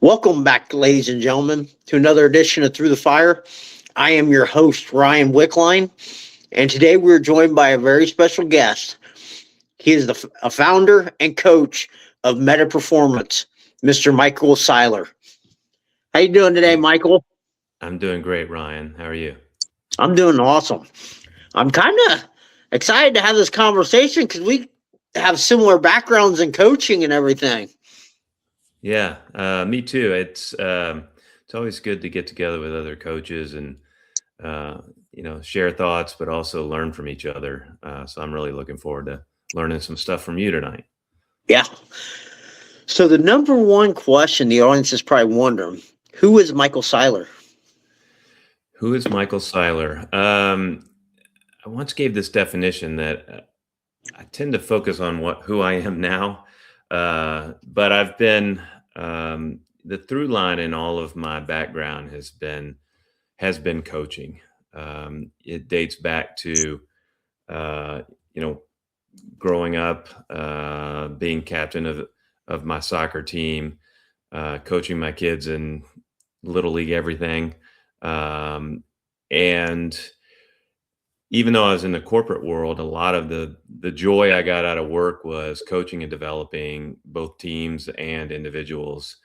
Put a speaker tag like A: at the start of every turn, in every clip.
A: Welcome back, ladies and gentlemen, to another edition of Through the Fire. I am your host, Ryan Wickline, and today we're joined by a very special guest. He is a founder and coach of Metta Performance, Mr. Michael Seiler. How you doing today, Michael?
B: I'm doing great, Ryan. How are you?
A: I'm doing awesome. I'm kind of excited to have this conversation because we have similar backgrounds in coaching and everything.
B: Yeah, me too. It's always good to get together with other coaches and uh, share thoughts, but also learn from each other. So I'm really looking forward to learning some stuff from you tonight.
A: Yeah. So the number one question the audience is probably wondering, who is Michael Seiler?
B: Who is Michael Seiler? I once gave this definition that I tend to focus on who I am now, but I've been the through line in all of my background has been coaching. It dates back to uh, you know growing up, being captain of my soccer team, coaching my kids in little league everything, and even though I was in the corporate world, a lot of the joy I got out of work was coaching and developing both teams and individuals,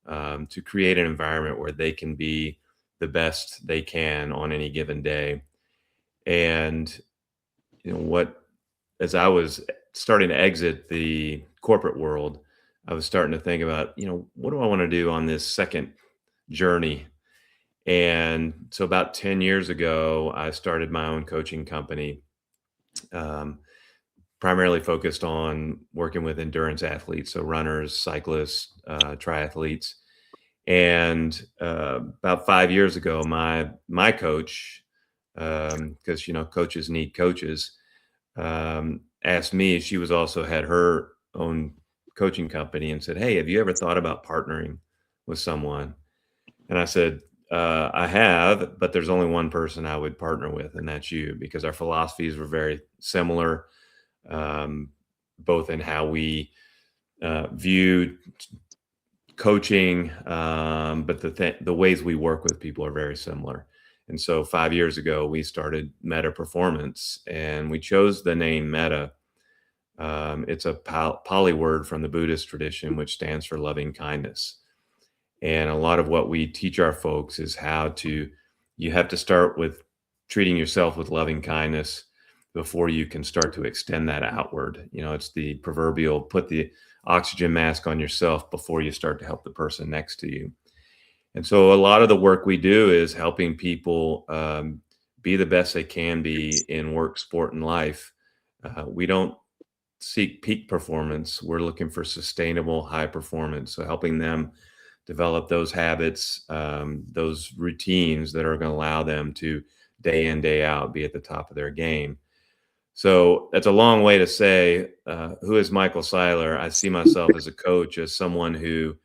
B: to create an environment where they can be the best they can on any given day. And what as I was starting to exit the corporate world, I was starting to think about, what do I want to do on this second journey? And so about 10 years ago, I started my own coaching company, um, primarily focused on working with endurance athletes, so runners, cyclists, triathletes. And about 5 years ago, my coach, because coaches need coaches, asked me. She was also had her own coaching company and said, "Hey, have you ever thought about partnering with someone?" And I said, "I have, but there's only one person I would partner with, and that's you, because our philosophies were very similar, um, both in how we view coaching, but the ways we work with people are very similar." And so 5 years ago, we started Metta Performance, and we chose the name Metta. It's a Pali word from the Buddhist tradition, which stands for loving kindness. And a lot of what we teach our folks is you have to start with treating yourself with loving kindness before you can start to extend that outward. It's the proverbial put the oxygen mask on yourself before you start to help the person next to you. And so a lot of the work we do is helping people be the best they can be in work, sport, and life. We don't seek peak performance. We're looking for sustainable high performance. So helping them develop those habits, those routines that are going to allow them to day in, day out be at the top of their game. So that's a long way to say, who is Michael Seiler? I see myself as a coach, as someone who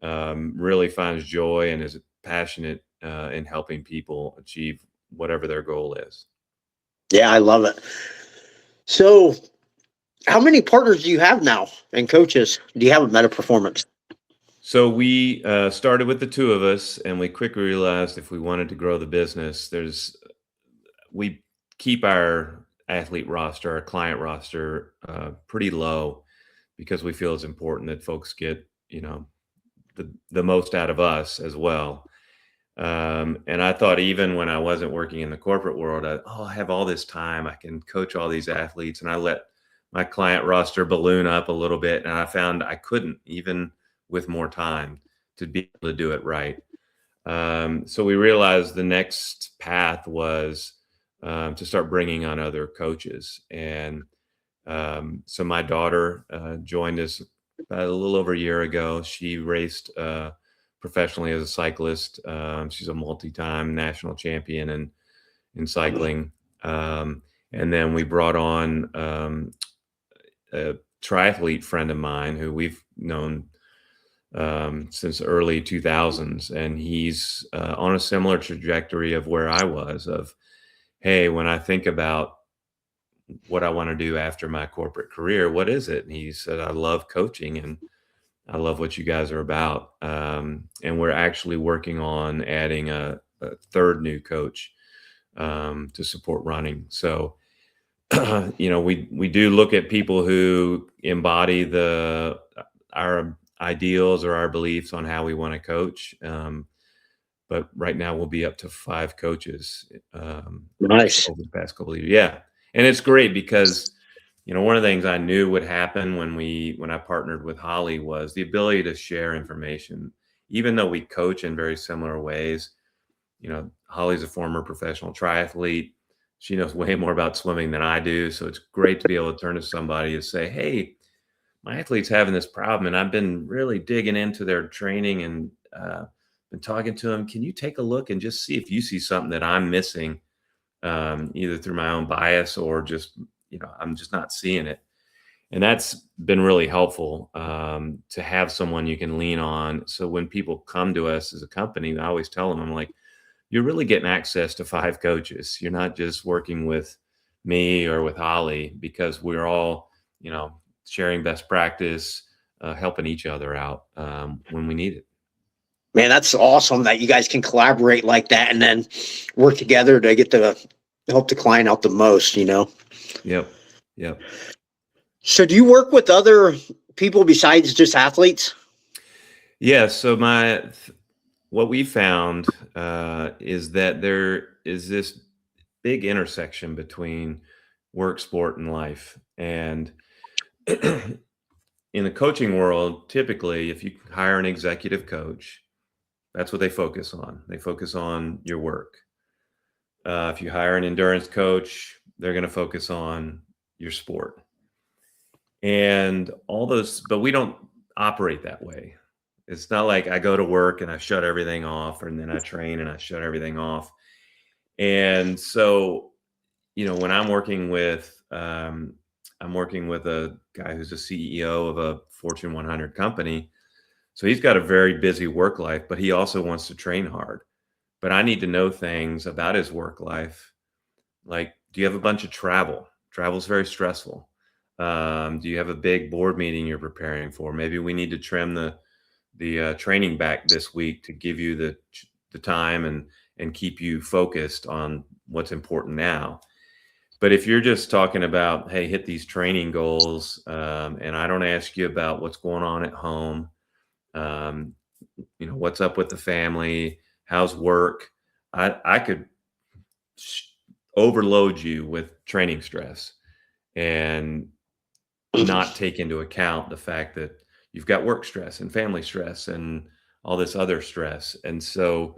B: really finds joy and is passionate in helping people achieve whatever their goal is.
A: Yeah, I love it. So, how many partners do you have now and coaches do you have at Metta Performance?
B: So we started with the two of us, and we quickly realized if we wanted to grow the business, we keep our athlete roster, our client roster, pretty low, because we feel it's important that folks get the most out of us as well. And I thought, even when I wasn't working in the corporate world, I have all this time, I can coach all these athletes, and I let my client roster balloon up a little bit, and I found I couldn't, even with more time, to be able to do it right. So we realized the next path was to start bringing on other coaches. And so my daughter joined us about a little over a year ago. She raced professionally as a cyclist. She's a multi-time national champion in cycling. And then we brought on a triathlete friend of mine who we've known since early 2000s, and he's on a similar trajectory of where I was. Of, hey, when I think about what I want to do after my corporate career, what is it? And he said, I love coaching, and I love what you guys are about. and we're actually working on adding a third new coach to support running. So, we do look at people who embody our ideals or our beliefs on how we want to coach. But right now we'll be up to 5 coaches
A: Nice.
B: over the past couple of years. Yeah, and it's great because one of the things I knew would happen when I partnered with Holly was the ability to share information. Even though we coach in very similar ways, Holly's a former professional triathlete. She knows way more about swimming than I do. So it's great to be able to turn to somebody and say, hey, my athlete's having this problem, and I've been really digging into their training and been talking to them. Can you take a look and just see if you see something that I'm missing, either through my own bias or just, I'm just not seeing it. And that's been really helpful to have someone you can lean on. So when people come to us as a company, I always tell them, I'm like, you're really getting access to 5 coaches. You're not just working with me or with Holly, because we're all, sharing best practice, helping each other out when we need it.
A: Man, that's awesome that you guys can collaborate like that and then work together to get to help the client out the most,
B: Yep. Yep.
A: So do you work with other people besides just athletes?
B: Yeah. So what we found is that there is this big intersection between work, sport, and life. And in the coaching world, typically, if you hire an executive coach, that's what they focus on. They focus on your work. If you hire an endurance coach, they're going to focus on your sport. And all those, but we don't operate that way. It's not like I go to work and I shut everything off, and then I train and I shut everything off. And so, when I'm working with a guy who's a CEO of a Fortune 100 company. So he's got a very busy work life, but he also wants to train hard. But I need to know things about his work life. Like, do you have a bunch of travel? Travel's very stressful. Do you have a big board meeting you're preparing for? Maybe we need to trim the training back this week to give you the time and keep you focused on what's important now. But if you're just talking about, hey, hit these training goals, and I don't ask you about what's going on at home, what's up with the family, how's work, I could overload you with training stress and not take into account the fact that you've got work stress and family stress and all this other stress. And so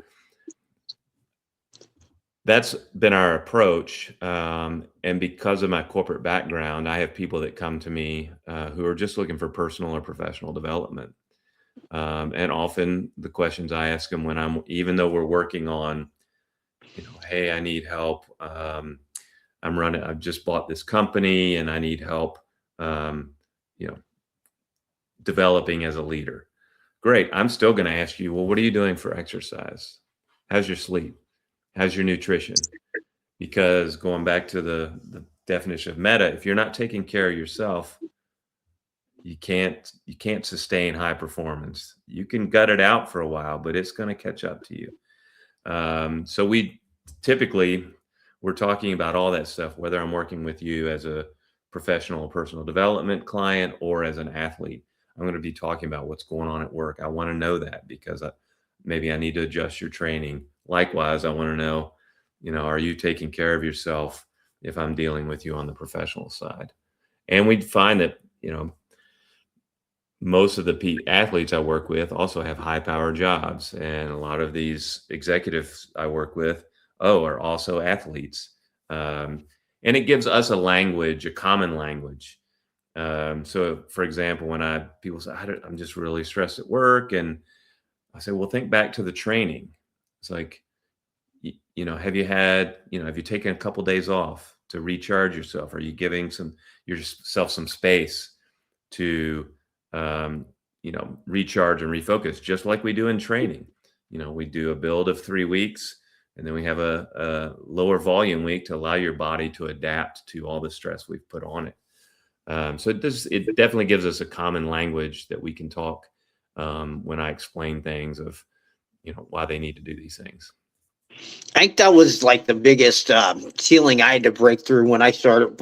B: that's been our approach. And because of my corporate background, I have people that come to me who are just looking for personal or professional development. And often the questions I ask them even though we're working on, hey, I need help. I've just bought this company and I need help, developing as a leader. Great. I'm still going to ask you, well, what are you doing for exercise? How's your sleep? How's your nutrition? Because going back to the definition of meta, if you're not taking care of yourself, you can't sustain high performance. You can gut it out for a while, but it's going to catch up to you. So we're talking about all that stuff, whether I'm working with you as a professional or personal development client or as an athlete. I'm going to be talking about what's going on at work. I want to know that because maybe I need to adjust your training. Likewise, I want to know, are you taking care of yourself if I'm dealing with you on the professional side? And we find that, most of the athletes I work with also have high power jobs. And a lot of these executives I work with, are also athletes. And it gives us a common language. So for example, when people say, I'm just really stressed at work. And I say, well, think back to the training. It's like, have you taken a couple days off to recharge yourself? Are you giving yourself some space to, recharge and refocus, just like we do in training? We do a build of 3 weeks, and then we have a lower volume week to allow your body to adapt to all the stress we've put on it. So it definitely gives us a common language that we can talk when I explain things of, why they need to do these things.
A: I think that was like the biggest ceiling I had to break through when I started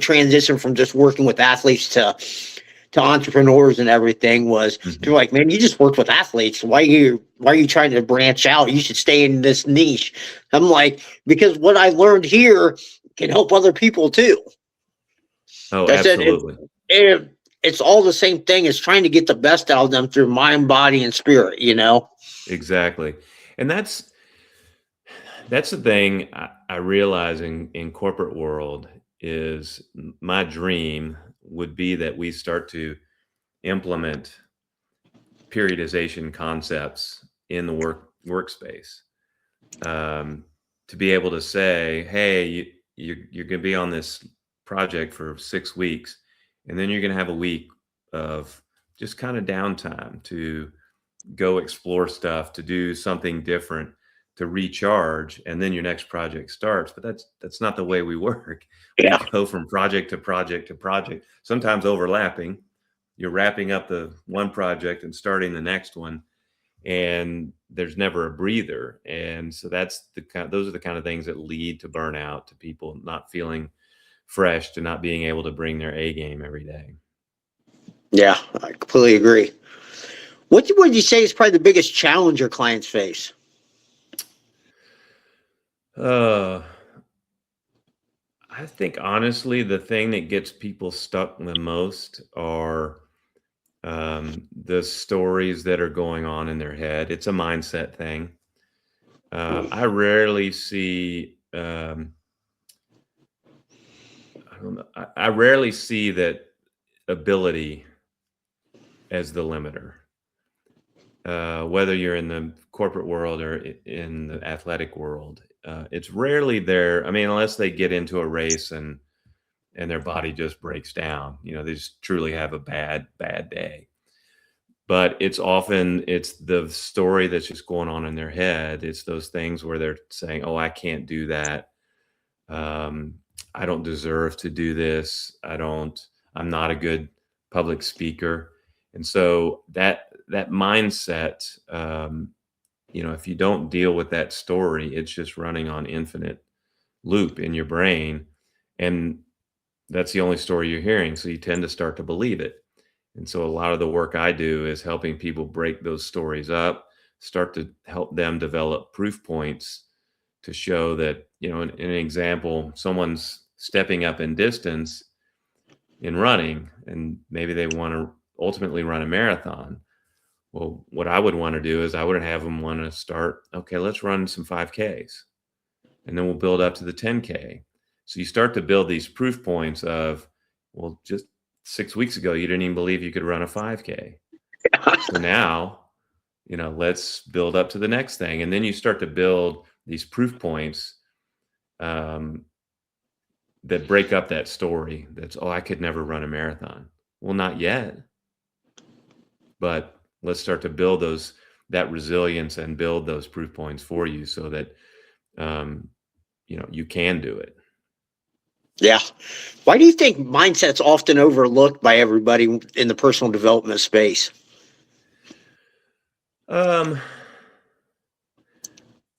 A: transition from just working with athletes to entrepreneurs and everything. Was they're
B: Mm-hmm.
A: like, man, you just worked with athletes. Why are you trying to branch out? You should stay in this niche. I'm like, because what I learned here can help other people too.
B: Oh,
A: That's it.
B: absolutely.
A: It's all the same thing as trying to get the best out of them through mind, body, and spirit.
B: Exactly. And that's the thing I realize in corporate world is my dream would be that we start to implement periodization concepts in the workspace, um, to be able to say, hey, you're going to be on this project for 6 weeks, and then you're going to have a week of just kind of downtime to go explore stuff, to do something different, to recharge, and then your next project starts. But that's not the way we work. We
A: Yeah.
B: go from project to project to project, sometimes overlapping. You're wrapping up the one project and starting the next one, and there's never a breather. And so those are the kind of things that lead to burnout, to people not feeling fresh, to not being able to bring their A game every day.
A: Yeah, I completely agree. What would you say is probably the biggest challenge your clients face?
B: Uh, I think honestly, the thing that gets people stuck the most are the stories that are going on in their head. It's a mindset thing. I rarely see, I don't know, I rarely see that ability as the limiter. Whether you're in the corporate world or in the athletic world, it's rarely there. I mean, unless they get into a race and their body just breaks down. They just truly have a bad day. But it's the story that's just going on in their head. It's those things where they're saying, "Oh, I can't do that. Um, I don't deserve to do this. I'm not a good public speaker." And so that mindset, if you don't deal with that story, it's just running on infinite loop in your brain, and that's the only story you're hearing. So you tend to start to believe it. And so a lot of the work I do is helping people break those stories up, start to help them develop proof points to show that, in an example, someone's stepping up in distance in running, and maybe they want to ultimately run a marathon. Well, what I would want to do is I would have them want to start, okay, let's run some 5Ks, and then we'll build up to the 10K. So you start to build these proof points of, well, just 6 weeks ago, you didn't even believe you could run a 5K. So now, let's build up to the next thing. And then you start to build these proof points, that break up that story. That's, oh, I could never run a marathon. Well, not yet, but let's start to build that resilience and build those proof points for you so that, um, you can do it.
A: Yeah. Why do you think mindset's often overlooked by everybody in the personal development space?
B: Um,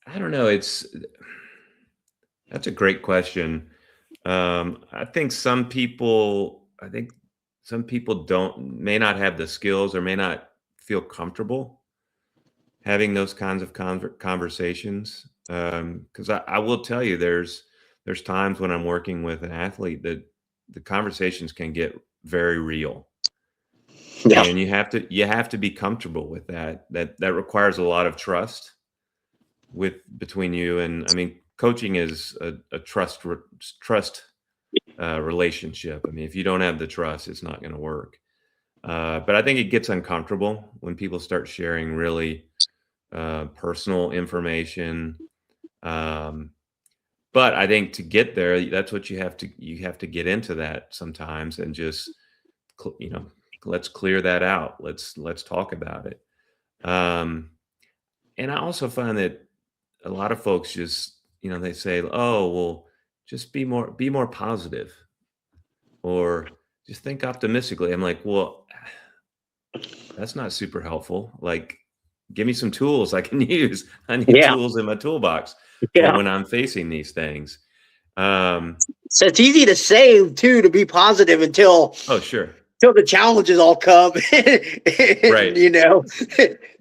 B: I don't know. That's a great question. I think some people may not have the skills or may not feel comfortable having those kinds of conversations. Because I will tell you, there's times when I'm working with an athlete that the conversations can get very real,
A: Yeah.
B: and you have to be comfortable with that. That requires a lot of trust between you and, I mean, coaching is a trust relationship. I mean, if you don't have the trust, it's not going to work. But I think it gets uncomfortable when people start sharing really personal information. Um, but I think to get there, that's what you have to get into that sometimes, and just cl- you know let's clear that out. Let's talk about it. Um, and I also find that a lot of folks just, they say, "Oh, well, just be more positive, or just think optimistically." I'm like, "Well, that's not super helpful. Like, give me some tools I can use. I need
A: Yeah.
B: tools in my toolbox for
A: Yeah.
B: when I'm facing these things. Um,
A: So it's easy to say too, to be positive
B: oh, sure.
A: until the challenges all come, and,
B: Right.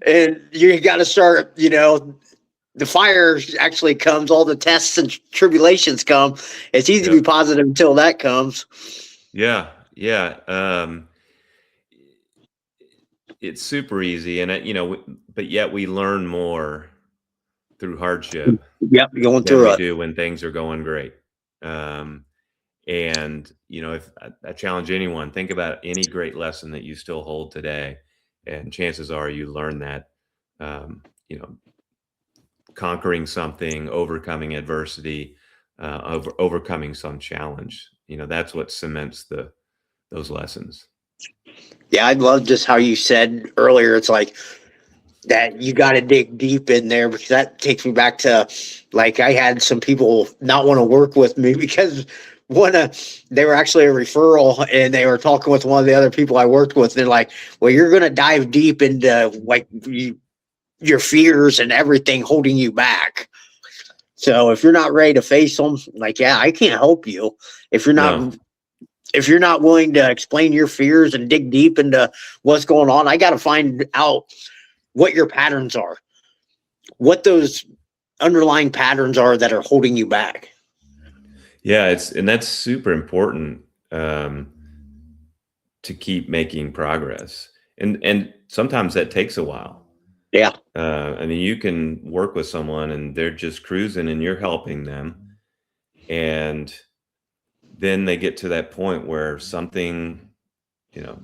A: and you got to start, the fire actually comes, all the tests and tribulations come. It's easy to be
B: Yep.
A: positive until that comes.
B: Yeah. Yeah. It's super easy. And, but yet we learn more through hardship
A: Yep, going
B: than
A: through
B: we
A: it.
B: do when things are going great. Um, and, if I challenge anyone, think about any great lesson that you still hold today. And chances are you learn that, um, you know, conquering something, overcoming adversity, overcoming some challenge. That's what cements those lessons.
A: Yeah, I love just how you said earlier. It's like that you got to dig deep in there, because that takes me back to, like, I had some people not want to work with me because they were actually a referral, and they were talking with one of the other people I worked with. And they're like, well, you're going to dive deep into like your fears and everything holding you back. So if you're not ready to face them, like, yeah, I can't help you. If you're not
B: No,
A: if you're not willing to explain your fears and dig deep into what's going on, I got to find out what your patterns are, what those underlying patterns are that are holding you back.
B: yeah, and that's super important, um, to keep making progress, and sometimes that takes a while.
A: Yeah.
B: I mean, you can work with someone and they're just cruising, and you're helping them, and then they get to that point where something, you know,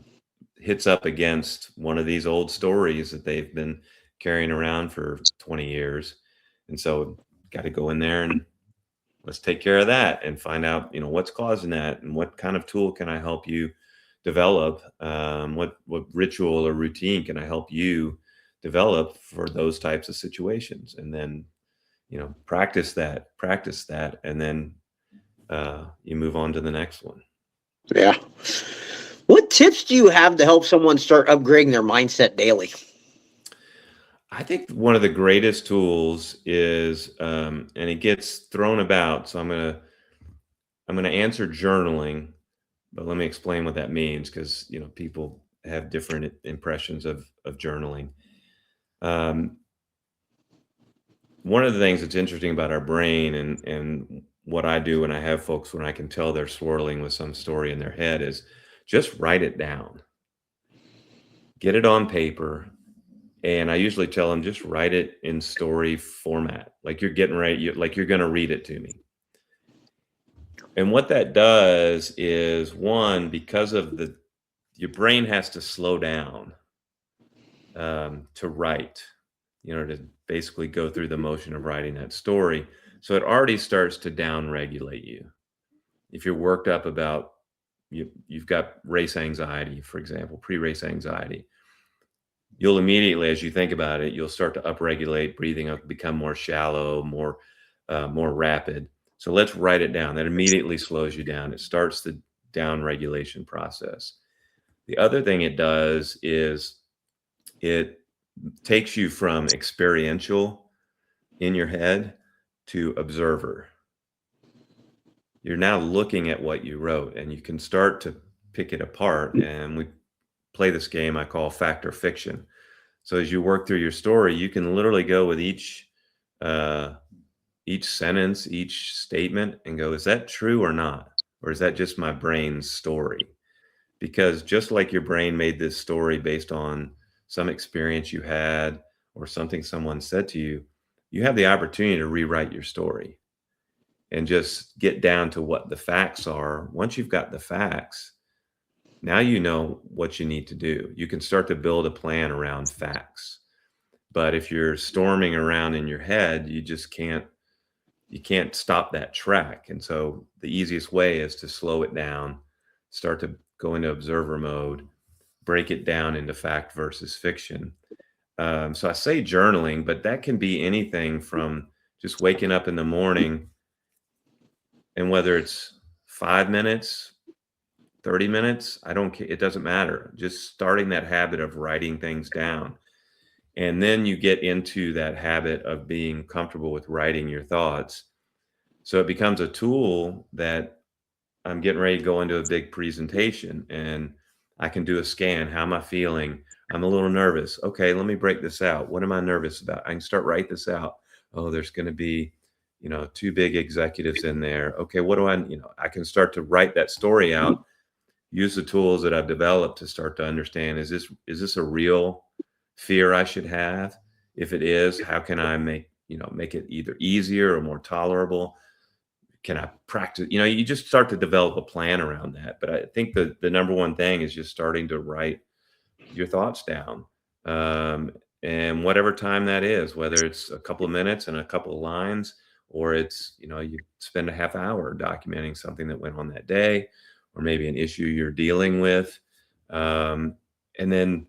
B: hits up against one of these old stories that they've been carrying around for 20 years. And so got to go in there and let's take care of that and find out, what's causing that and what kind of tool can I help you develop? What ritual or routine can I help you develop for those types of situations? And then, practice that, and then you move on to the next one.
A: Yeah. What tips do you have to help someone start upgrading their mindset daily?
B: I think one of the greatest tools is, and it gets thrown about. So I'm gonna answer journaling, but let me explain what that means, because people have different impressions of journaling. Um, One of the things that's interesting about our brain, and what I do when I have folks, when I can tell they're swirling with some story in their head, is just write it down, get it on paper. And I usually tell them, just write it in story format, like you're getting ready, like you're going to read it to me. And what that does is, one, because of your brain has to slow down, to write, to basically go through the motion of writing that story. So it already starts to down regulate you. If you're worked up about, you've got race anxiety, for example, pre-race anxiety, you'll immediately, as you think about it, you'll start to upregulate, breathing up, become more shallow, more rapid. So let's write it down. That immediately slows you down. It starts the down regulation process. The other thing it does is it takes you from experiential in your head to observer. You're now looking at what you wrote, and you can start to pick it apart. And we play this game I call fact or fiction. So as you work through your story, you can literally go with uh, each sentence, each statement, and go, is that true or not? Or is that just my brain's story? Because just like your brain made this story based on some experience you had or something someone said to you, you have the opportunity to rewrite your story and just get down to what the facts are. Once you've got the facts, now you know what you need to do. You can start to build a plan around facts. But if you're storming around in your head, you can't stop that track. And so the easiest way is to slow it down, start to go into observer mode, break it down into fact versus fiction. So I say journaling, but that can be anything from just waking up in the morning, and whether it's 5 minutes, 30 minutes, I don't care. It doesn't matter. Just starting that habit of writing things down. And then you get into that habit of being comfortable with writing your thoughts. So it becomes a tool that I'm getting ready to go into a big presentation and I can do a scan. How am I feeling? I'm a little nervous. Okay, let me break this out. What am I nervous about? I can start write this out. Oh, there's going to be, two big executives in there. Okay, what do I can start to write that story out, use the tools that I've developed to start to understand, is this a real fear I should have? If it is, how can I make it either easier or more tolerable? Can I practice? You just start to develop a plan around that. But I think the number one thing is just starting to write your thoughts down. And whatever time that is, whether it's a couple of minutes and a couple of lines, or it's, you spend a half hour documenting something that went on that day, or maybe an issue you're dealing with. And then,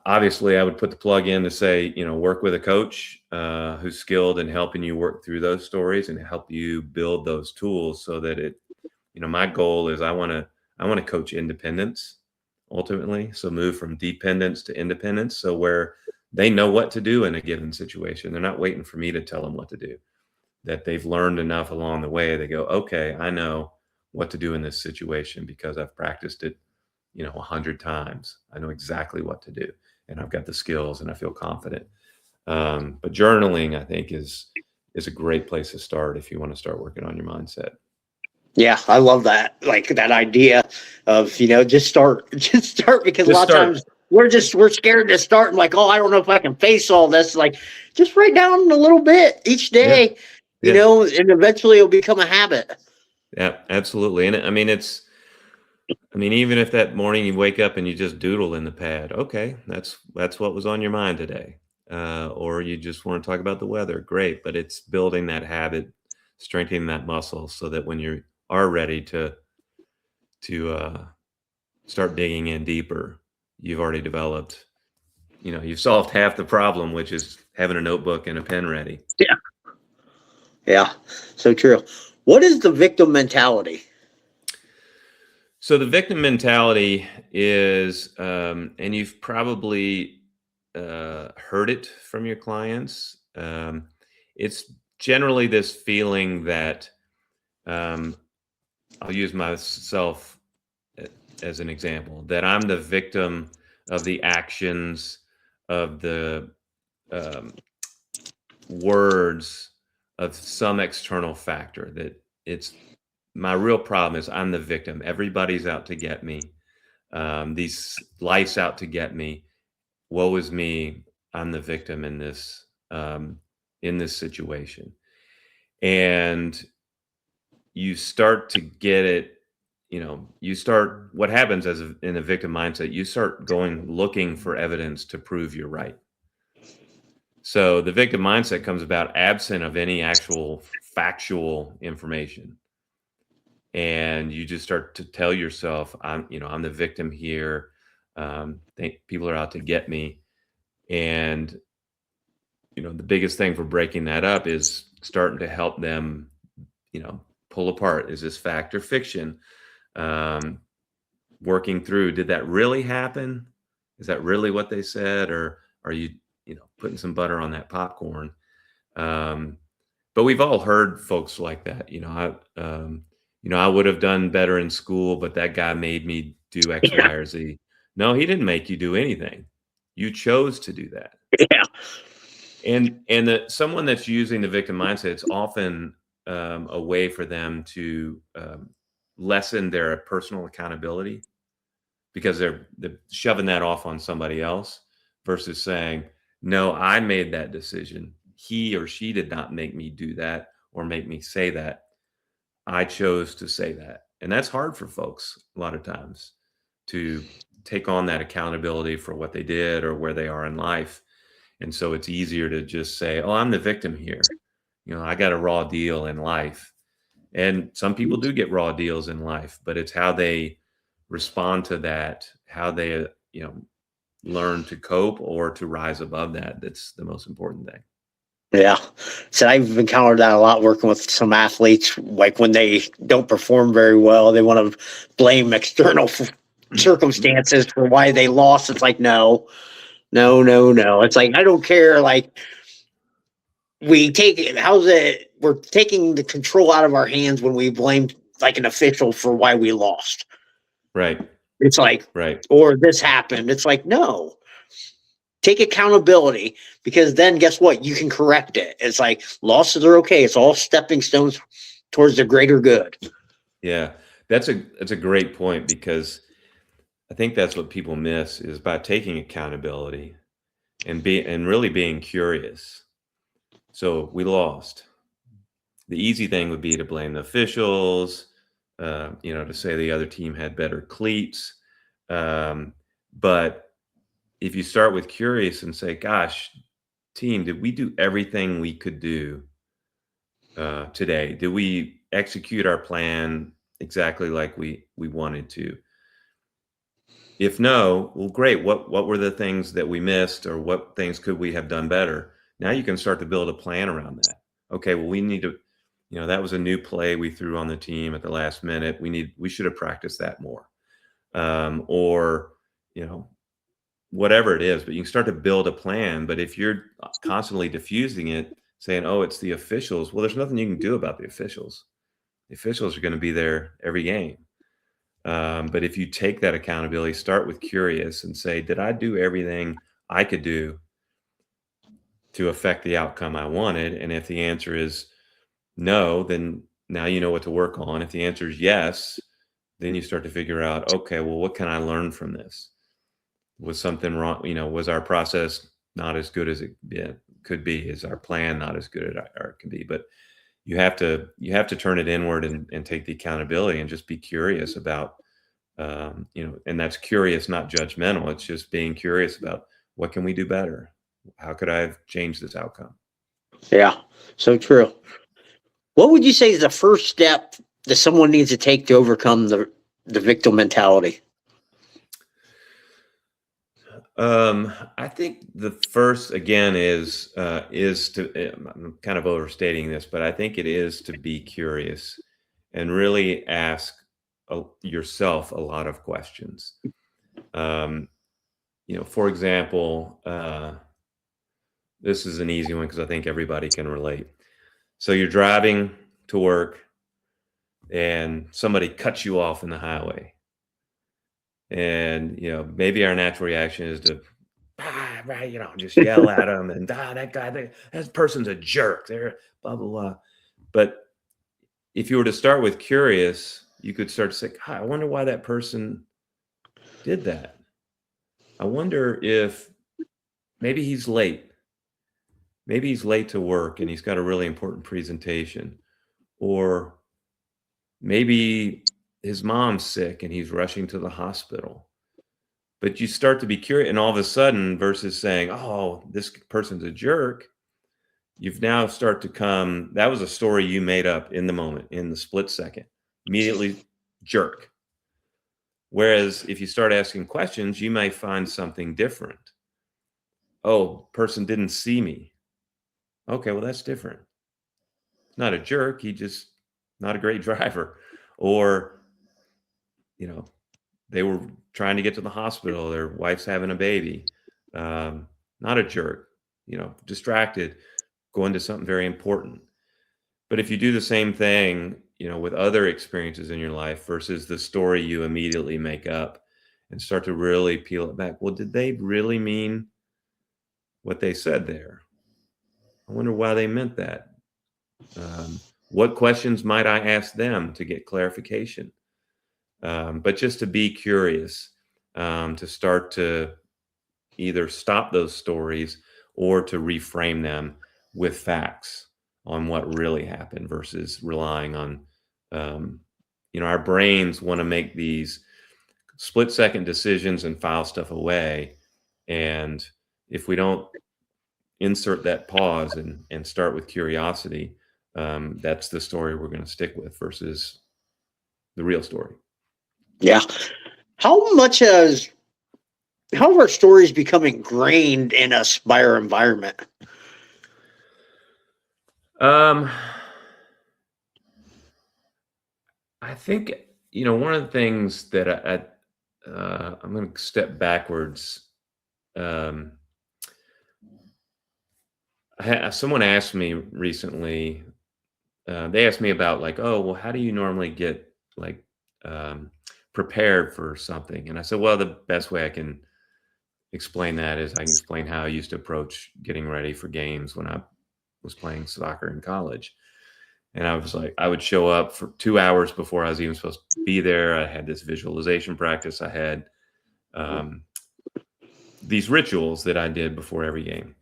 B: obviously I would put the plug in to say, work with a coach who's skilled in helping you work through those stories and help you build those tools so that my goal is I want to coach independence ultimately. So move from dependence to independence. So where they know what to do in a given situation, they're not waiting for me to tell them what to do, that they've learned enough along the way. They go, okay, I know what to do in this situation because I've practiced it 100 times. I know exactly what to do and I've got the skills and I feel confident. But journaling, I think, is a great place to start if you want to start working on your mindset.
A: Yeah, I love that. Like that idea of, just start, because a lot of times we're scared to start and like, oh, I don't know if I can face all this. Like, just write down a little bit each day,
B: Yeah.
A: and eventually it'll become a habit.
B: Yeah, absolutely. And even if that morning you wake up and you just doodle in the pad, okay, that's what was on your mind today. Or you just want to talk about the weather, great. But it's building that habit, strengthening that muscle so that when you are ready to start digging in deeper, you've already developed, you've solved half the problem, which is having a notebook and a pen ready.
A: Yeah. Yeah. So true. What is the victim mentality?
B: So the victim mentality is, and you've probably heard it from your clients. It's generally this feeling that, I'll use myself as an example, that I'm the victim of the actions, of the words of some external factor, that it's my real problem is I'm the victim. Everybody's out to get me. These life's out to get me. Woe is me. I'm the victim in this situation. And you start to get it, what happens in a victim mindset, you start looking for evidence to prove you're right. So the victim mindset comes about absent of any actual factual information. And you just start to tell yourself, I'm the victim here. People are out to get me. And, the biggest thing for breaking that up is starting to help them, pull apart. Is this fact or fiction? Working through, did that really happen? Is that really what they said? Or are you, putting some butter on that popcorn? But we've all heard folks like that. I would have done better in school, but that guy made me do X, Y, or Z. No, he didn't make you do anything. You chose to do that.
A: Yeah.
B: And someone that's using the victim mindset, it's often a way for them to lessen their personal accountability because they're shoving that off on somebody else versus saying, no, I made that decision. He or she did not make me do that or make me say that. I chose to say that. And that's hard for folks a lot of times to take on that accountability for what they did or where they are in life. And so it's easier to just say, oh, I'm the victim here. I got a raw deal in life. And some people do get raw deals in life, but it's how they respond to that, how they, learn to cope or to rise above that. That's the most important thing.
A: Yeah. So I've encountered that a lot working with some athletes. Like when they don't perform very well, they want to blame external circumstances for why they lost. It's like, no, No. It's like, I don't care. Like, we take it. How's it? We're taking the control out of our hands when we blame like an official for why we lost.
B: Right.
A: It's like,
B: Right.
A: or this happened. It's like, no, take accountability, because then guess what? You can correct it. It's like, losses are okay. It's all stepping stones towards the greater good.
B: Yeah. That's a great point, because I think that's what people miss is by taking accountability and really being curious. So we lost. The easy thing would be to blame the officials, to say the other team had better cleats. But if you start with curious and say, gosh, team, did we do everything we could do today? Did we execute our plan exactly like we wanted to? If no, well, great. What were the things that we missed, or what things could we have done better? Now you can start to build a plan around that. Okay, well, we need to, that was a new play we threw on the team at the last minute. We should have practiced that more, or you know, whatever it is. But you can start to build a plan. But if you're constantly diffusing it, saying, "Oh, it's the officials," well, there's nothing you can do about the officials. The officials are going to be there every game. But if you take that accountability, start with curious and say, did I do everything I could do to affect the outcome I wanted? And if the answer is no, then now you know what to work on. If the answer is yes, then you start to figure out, okay, well, what can I learn from this? Was something wrong? Was our process not as good as it could be? Is our plan not as good as it can be? But you have to turn it inward and take the accountability and just be curious about and that's curious, not judgmental. It's just being curious about what can we do better? How could I have changed this outcome?
A: Yeah, so true. What would you say is the first step that someone needs to take to overcome the victim mentality?
B: I think the first again is to I'm kind of overstating this, but I think it is to be curious and really ask yourself a lot of questions. Um, for example, this is an easy one because I think everybody can relate. So you're driving to work and somebody cuts you off in the highway. And, maybe our natural reaction is to, right, just yell at them and, that guy, that person's a jerk. They're blah, blah, blah. But if you were to start with curious, you could start to say, God, I wonder why that person did that. I wonder if maybe he's late. Maybe he's late to work and he's got a really important presentation. Or maybe his mom's sick and he's rushing to the hospital. But you start to be curious, and all of a sudden, versus saying, "Oh, this person's a jerk," you've now start to come. That was a story you made up in the moment, in the split second. Immediately, jerk. Whereas if you start asking questions, you may find something different. Oh, person didn't see me. Okay, well, that's different. Not a jerk. He just not a great driver. Or, you know, they were trying to get to the hospital. Their wife's having a baby. Not a jerk, distracted, going to something very important. But if you do the same thing, with other experiences in your life versus the story you immediately make up and start to really peel it back. Well, did they really mean what they said there? I wonder why they meant that. What questions might I ask them to get clarification? But just to be curious, to start to either stop those stories or to reframe them with facts on what really happened versus relying on, our brains want to make these split second decisions and file stuff away. And if we don't insert that pause and start with curiosity, that's the story we're going to stick with versus the real story.
A: Yeah. How much has how have our stories become ingrained in us by our environment?
B: Um, I think one of the things that I'm going to step backwards. Someone asked me recently. They asked me about like, oh, well, how do you normally get like um, prepared for something? And I said, well, the best way I can explain that is I can explain how I used to approach getting ready for games when I was playing soccer in college. And I was like, I would show up for 2 hours before I was even supposed to be there. I had this visualization practice. I had um, these rituals that I did before every game.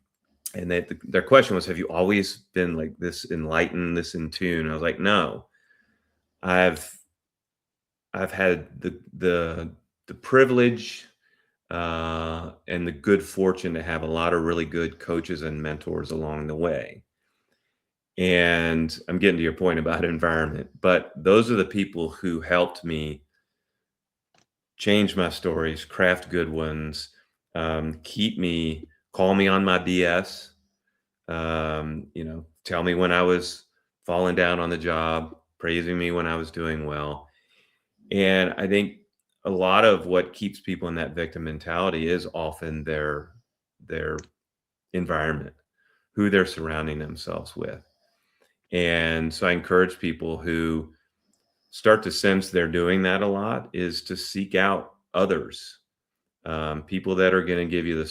B: And their question was, have you always been like this enlightened, this in tune? I was like, no, I've I've had the privilege and the good fortune to have a lot of really good coaches and mentors along the way. And I'm getting to your point about environment, but those are the people who helped me change my stories, craft good ones, call me on my BS, tell me when I was falling down on the job, praising me when I was doing well. And I think a lot of what keeps people in that victim mentality is often their environment, who they're surrounding themselves with. And so I encourage people who start to sense they're doing that a lot is to seek out others, people that are going to give you the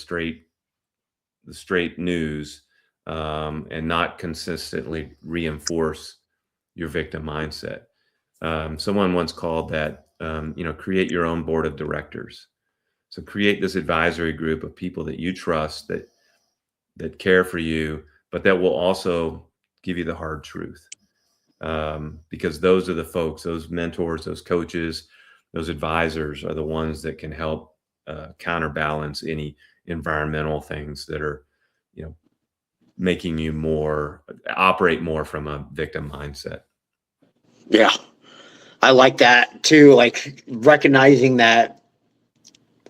B: straight news, and not consistently reinforce your victim mindset. Someone once called that, create your own board of directors. So create this advisory group of people that you trust, that care for you, but that will also give you the hard truth. Because those are the folks, those mentors, those coaches, those advisors are the ones that can help counterbalance any environmental things that are, you know, making you operate more from a victim mindset.
A: Yeah, I like that too. Like recognizing that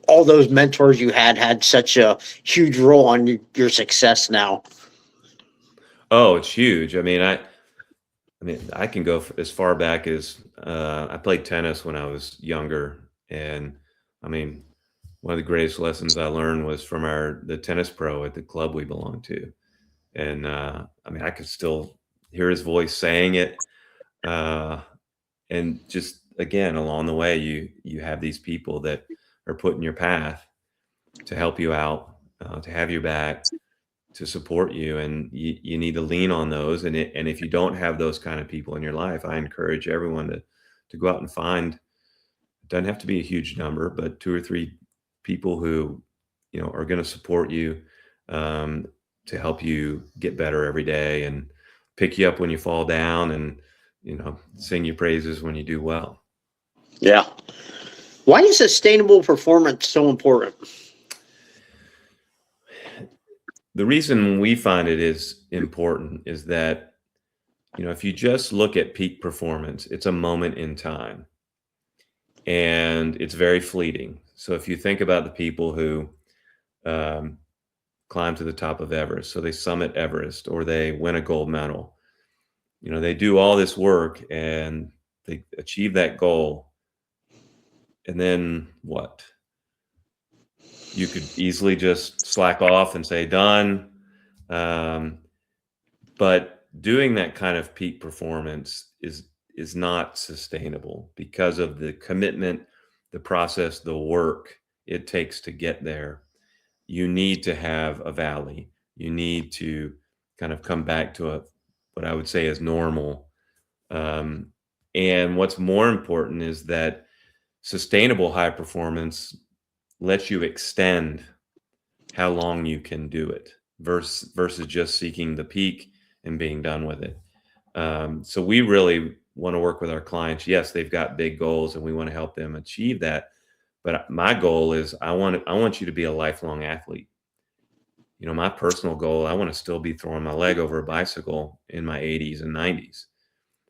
A: all those mentors you had such a huge role on your success now.
B: Oh, it's huge. I mean, I can go as far back as I played tennis when I was younger, and I mean, one of the greatest lessons I learned was from the tennis pro at the club we belonged to, and I mean, I could still hear his voice saying it, uh, and just again along the way, you have these people that are put in your path to help you out, to have your back, to support you, and you need to lean on those. And if you don't have those kind of people in your life, I encourage everyone to go out and find. It doesn't have to be a huge number, but two or three people who are going to support you, um, to help you get better every day and pick you up when you fall down, and sing your praises when you do well.
A: Yeah. Why is sustainable performance so important?
B: The reason we find it is important is that if you just look at peak performance, it's a moment in time and it's very fleeting. So if you think about the people who um, climb to the top of Everest, so they summit Everest or they win a gold medal, they do all this work and they achieve that goal. And then what? You could easily just slack off and say, done. Um, but doing that kind of peak performance is not sustainable because of the commitment, the process, the work it takes to get there. You need to have a valley. You need to kind of come back to what I would say is normal. Um, and what's more important is that sustainable high performance lets you extend how long you can do it versus just seeking the peak and being done with it. So we really want to work with our clients. Yes, they've got big goals and we want to help them achieve that. But my goal is I want you to be a lifelong athlete. My personal goal, I want to still be throwing my leg over a bicycle in my 80s and 90s.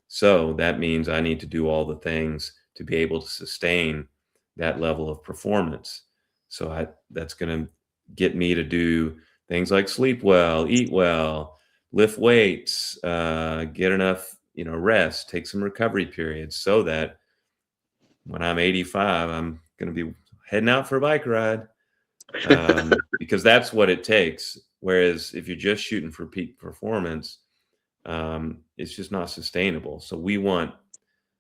B: So that means I need to do all the things to be able to sustain that level of performance. So that's going to get me to do things like sleep well, eat well, lift weights, get enough, rest, take some recovery periods, so that when I'm 85, I'm going to be heading out for a bike ride, because that's what it takes Whereas if you're just shooting for peak performance, it's just not sustainable. So we want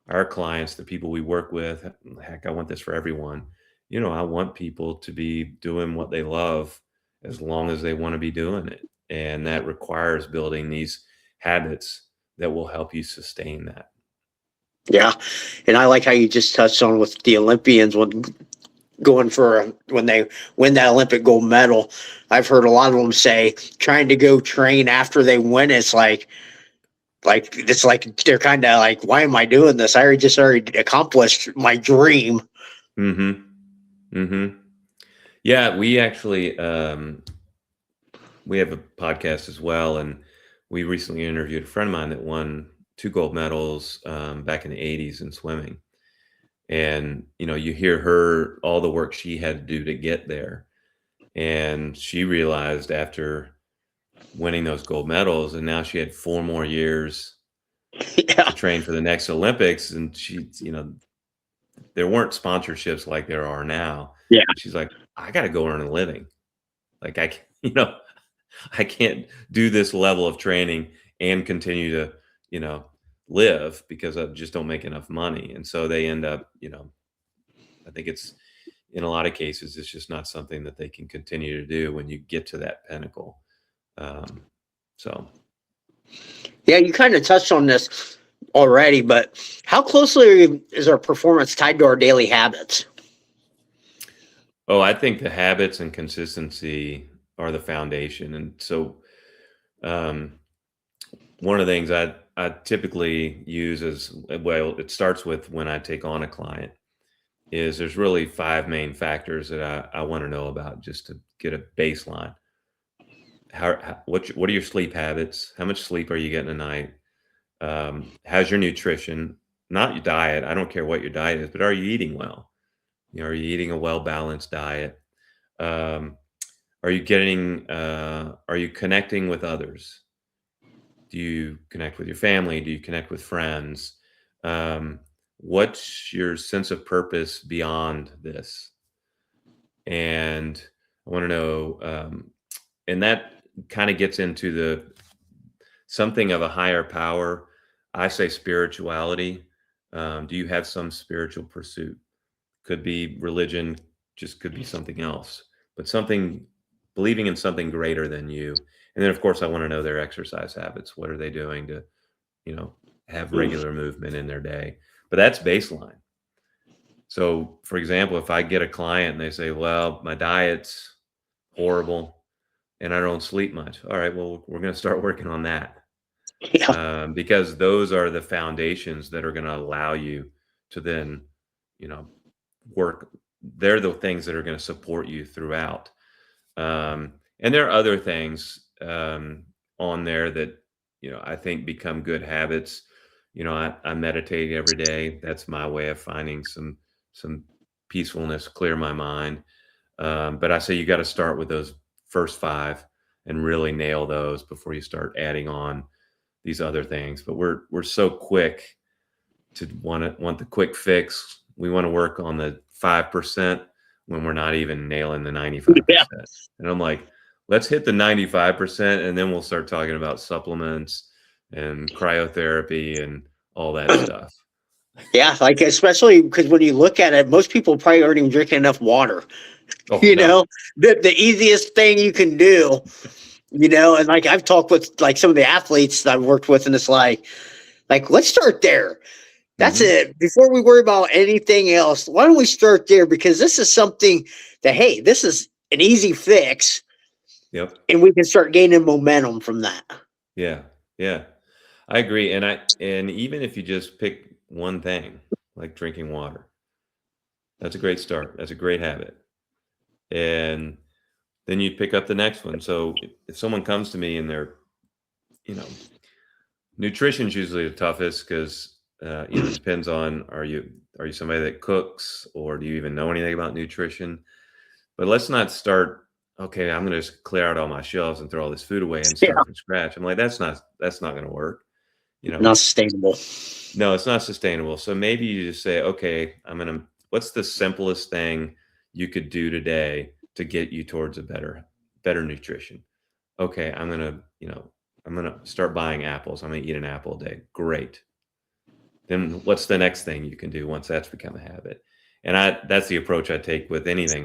B: our clients, the people we work with, heck, I want this for everyone. I want people to be doing what they love as long as they want to be doing it. And that requires building these habits that will help you sustain that.
A: Yeah. And I like how you just touched on with the Olympians when going for when they win that Olympic gold medal. I've heard a lot of them say trying to go train after they win. It's like it's like they're kind of like, why am I doing this? I already accomplished my dream.
B: Mm-hmm. Mm-hmm. Yeah, we actually we have a podcast as well, and we recently interviewed a friend of mine that won 2 gold medals back in the '80s in swimming. And you hear her, all the work she had to do to get there, and she realized after winning those gold medals, and now she had 4 more years
A: Yeah.
B: to train for the next Olympics, and there weren't sponsorships like there are now.
A: Yeah.
B: And she's like, I got to go earn a living. Like I can't do this level of training and continue to, live because I just don't make enough money. And so they end up, I think it's in a lot of cases, it's just not something that they can continue to do when you get to that pinnacle. So.
A: Yeah, you kind of touched on this already, but how closely is our performance tied to our daily habits?
B: Oh, I think the habits and consistency are the foundation. And so, one of the things I typically use is, well, it starts with when I take on a client, is there's really 5 main factors that I want to know about just to get a baseline. What are your sleep habits? How much sleep are you getting a night? How's your nutrition? Not your diet. I don't care what your diet is, but are you eating well? Are you eating a well-balanced diet? Um, are you connecting with others? Do you connect with your family? Do you connect with friends? What's your sense of purpose beyond this? And I want to know, and that kind of gets into the something of a higher power. I say spirituality. Do you have some spiritual pursuit? Could be religion, just could be something else, but something, believing in something greater than you. And then, of course, I want to know their exercise habits. What are they doing to, have regular movement in their day? But that's baseline. So, for example, if I get a client and they say, well, my diet's horrible and I don't sleep much. All right, well, we're going to start working on that.
A: Yeah.
B: Because those are the foundations that are going to allow you to then, work. They're the things that are going to support you throughout. And there are other things on there that, I think become good habits. I meditate every day. That's my way of finding some peacefulness, clear my mind. But I say you got to start with those first 5 and really nail those before you start adding on these other things. But we're so quick to want the quick fix. We want to work on the 5% when we're not even nailing the 95%.
A: Yeah.
B: And I'm like, let's hit the 95% and then we'll start talking about supplements and cryotherapy and all that stuff.
A: Yeah, like especially because when you look at it, most people probably aren't even drinking enough water.
B: Oh,
A: You
B: no.
A: know, the easiest thing you can do. And like I've talked with like some of the athletes that I've worked with, and it's like let's start there. That's
B: Mhm.
A: it. Before we worry about anything else, why don't we start there? Because this is something that, hey, this is an easy fix,
B: Yep.
A: and we can start gaining momentum from that.
B: Yeah. Yeah. I agree. And even if you just pick one thing, like drinking water, that's a great start. That's a great habit. And then you pick up the next one. So if someone comes to me and they're, you know, nutrition's usually the toughest because it depends on, are you somebody that cooks or do you even know anything about nutrition? But let's not start, okay, I'm gonna just clear out all my shelves and throw all this food away and
A: Yeah,
B: start from scratch. I'm like, that's not gonna work. You know,
A: not sustainable.
B: no, it's not sustainable. So maybe you just say, okay, what's the simplest thing you could do today to get you towards a better nutrition? okay, I'm gonna start buying apples. I'm gonna eat an apple a day. Great. Then what's the next thing you can do once that's become a habit? And that's the approach I take with anything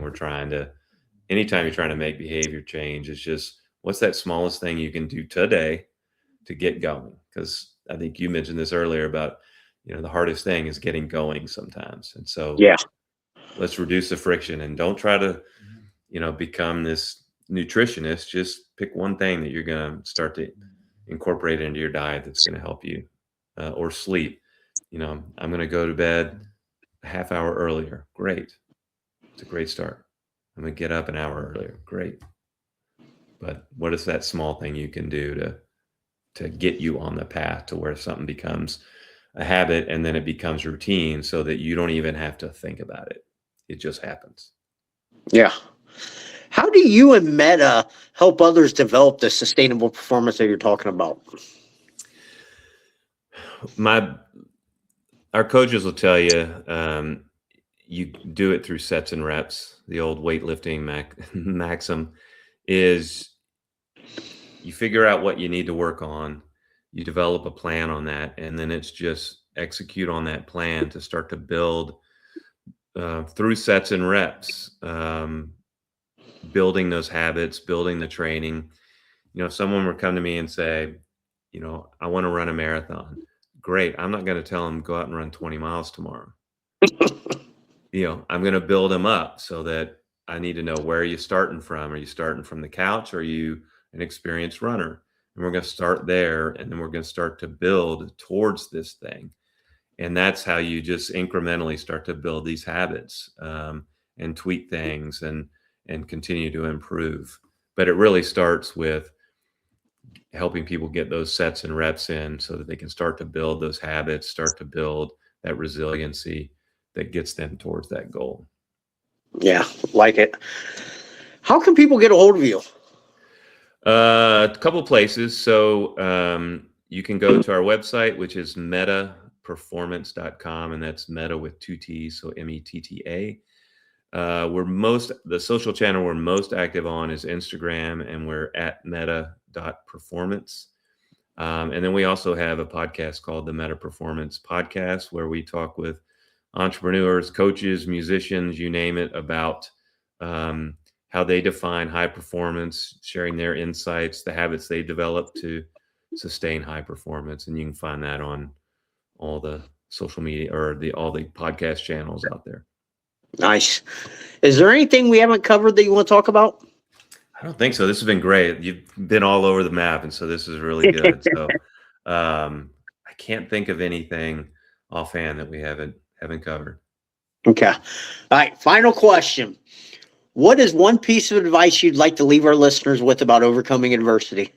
B: anytime you're trying to make behavior change, is just what's that smallest thing you can do today to get going? Because I think you mentioned this earlier about, the hardest thing is getting going sometimes. And so
A: Yeah.
B: let's reduce the friction and don't try to, become this nutritionist. Just pick one thing that you're going to start to incorporate into your diet that's going to help you, or sleep. I'm going to go to bed a half hour earlier. Great. It's a great start. I'm going to get up an hour earlier. Great. But what is that small thing you can do to get you on the path to where something becomes a habit, and then it becomes routine, so that you don't even have to think about it. It just happens.
A: Yeah. How do you and Metta help others develop the sustainable performance that you're talking about?
B: Our coaches will tell you, you do it through sets and reps. The old weightlifting maxim is, you figure out what you need to work on, you develop a plan on that, and then it's just execute on that plan to start to build, through sets and reps, building those habits, building the training. If someone were to come to me and say, I want to run a marathon. Great. I'm not going to tell them go out and run 20 miles tomorrow. I'm going to build them up so that I need to know, where are you starting from? Are you starting from the couch? Or are you an experienced runner? And we're going to start there, and then we're going to start to build towards this thing. And that's how you just incrementally start to build these habits, and tweak things and continue to improve. But it really starts with helping people get those sets and reps in, so that they can start to build those habits, start to build that resiliency that gets them towards that goal.
A: Yeah, like it. How can people get a hold of you?
B: A couple places. So you can go to our website, which is mettaperformance.com, and that's Metta with 2 T's, so METTA. The social channel we're most active on is Instagram, and we're at metta.performance. And then we also have a podcast called the Metta Performance Podcast, where we talk with entrepreneurs, coaches, musicians, you name it, about how they define high performance, sharing their insights, the habits they develop to sustain high performance. And you can find that on all the social media, or all the podcast channels out there. Nice.
A: Is there anything we haven't covered that you want to talk about?
B: I don't think so. This has been great. You've been all over the map, and so this is really good. So I can't think of anything offhand that we haven't covered.
A: Okay. All right. Final question. What is one piece of advice you'd like to leave our listeners with about overcoming adversity?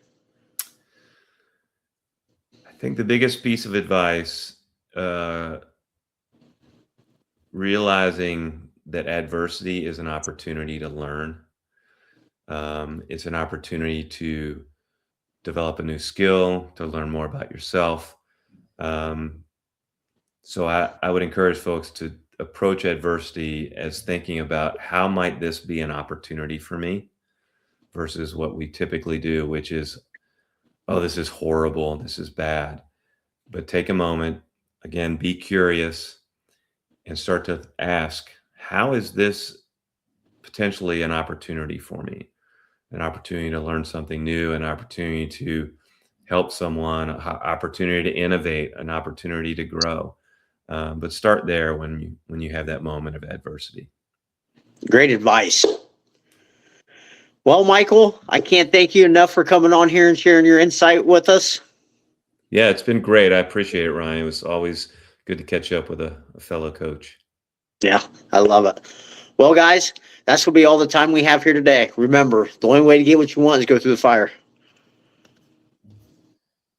B: I think the biggest piece of advice, realizing that adversity is an opportunity to learn. It's an opportunity to develop a new skill, to learn more about yourself. So I would encourage folks to approach adversity as thinking about, how might this be an opportunity for me, versus what we typically do, which is, oh, this is horrible, this is bad. But take a moment, again, be curious, and start to ask, how is this potentially an opportunity for me? An opportunity to learn something new, an opportunity to help someone, an opportunity to innovate, an opportunity to grow. But start there when you have that moment of adversity.
A: Great advice. Well, Michael, I can't thank you enough for coming on here and sharing your insight with us.
B: Yeah, it's been great. I appreciate it, Ryan. It was always good to catch up with a fellow coach.
A: Yeah, I love it. Well, guys, that's going to be all the time we have here today. Remember, the only way to get what you want is go through the fire.